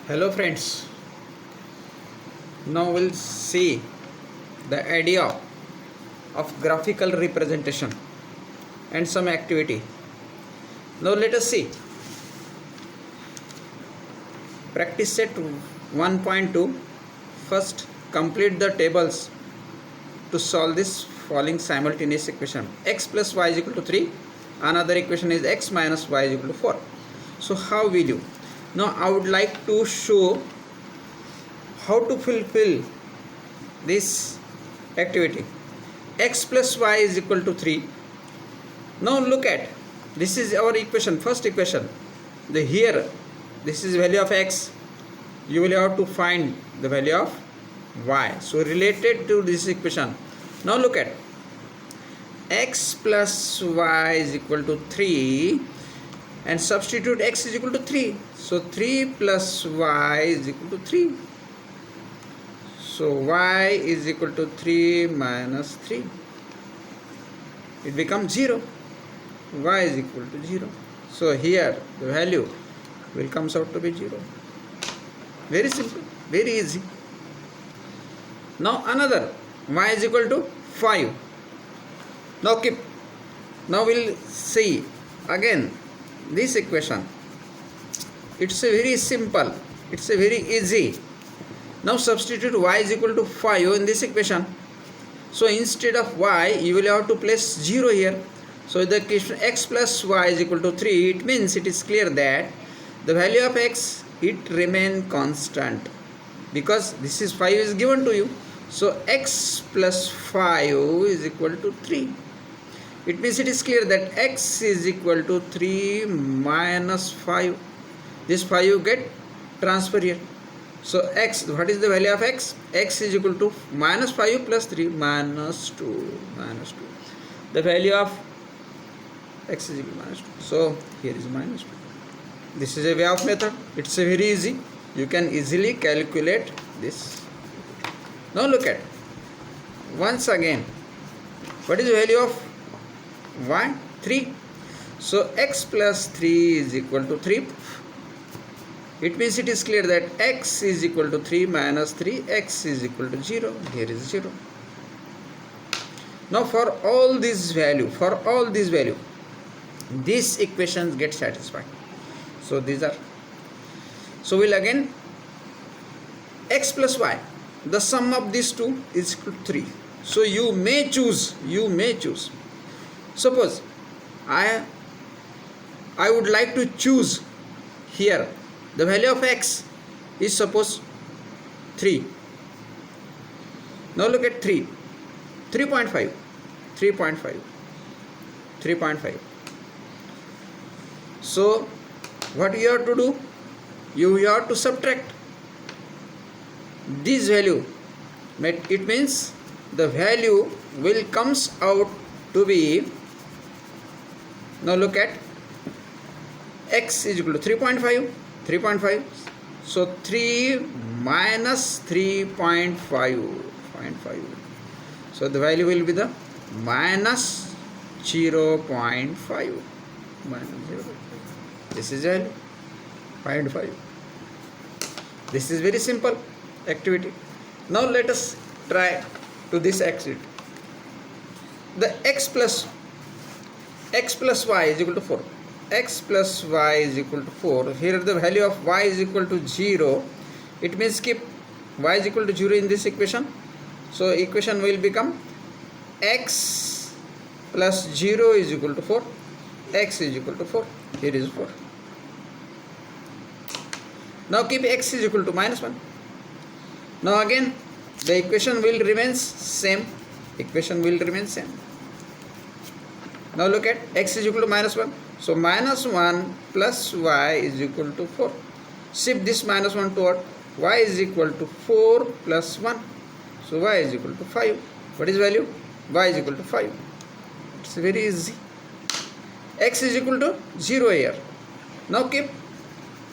Hello friends, now we'll see the idea of graphical representation and some activity. Now let us see. Practice set 1.2. First, complete the tables to solve this following simultaneous equation. X plus y is equal to 3. Another equation is x minus y is equal to 4. So how will you? Now I would like to show how to fulfill this activity. X plus y is equal to 3. Now look at, this is our equation, first equation. Here this is value of x, you will have to find the value of y. So related to this equation, now look at x plus y is equal to 3 and substitute x is equal to 3. So 3 plus y is equal to 3. So y is equal to 3 minus 3. It becomes 0. Y is equal to 0. So here the value will comes out to be 0. Very simple, very easy. Now another, y is equal to 5. Now keep. Now we'll see again this equation. It's a very simple, it's a very easy. Now substitute y is equal to 5 in this equation. So instead of y, you will have to place 0 here. So the equation x plus y is equal to 3. It means it is clear that the value of x, it remain constant, because this is 5 is given to you. So x plus 5 is equal to 3. It means it is clear that x is equal to 3 minus 5. This 5 you get transfer here. So x, what is the value of x? X is equal to minus 5 plus 3 minus 2. The value of x is equal to minus 2. So here is minus 2. This is a way of method. It's a very easy. You can easily calculate this. Now look at, once again, what is the value of y? 3. So x plus 3 is equal to 3. It means it is clear that x is equal to 3 minus 3, x is equal to 0. Here is 0. Now for all this value, these equations get satisfied. So these are. So we'll again, x plus y, the sum of these two is equal to 3. So you may choose. Suppose I would like to choose here the value of x is suppose 3. Now look at 3. 3.5. So what you have to do? You have to subtract this value. It means the value will comes out to be, now look at, x is equal to 3.5. So 3 minus 3.5. So the value will be the minus 0.5. This is value 0.5. This is very simple activity. Now let us try to this activity. The x plus y is equal to 4. X plus y is equal to 4. Here the value of y is equal to 0. It means keep y is equal to 0 in this equation. So equation will become x plus 0 is equal to 4. X is equal to 4. Here is 4. Now keep x is equal to minus 1. Now again the equation will remain same. Now look at x is equal to minus 1. So minus 1 plus y is equal to 4. Shift this minus 1 toward y is equal to 4 plus 1. So y is equal to 5. What is value? Y is equal to 5. It's very easy. X is equal to 0 here. Now keep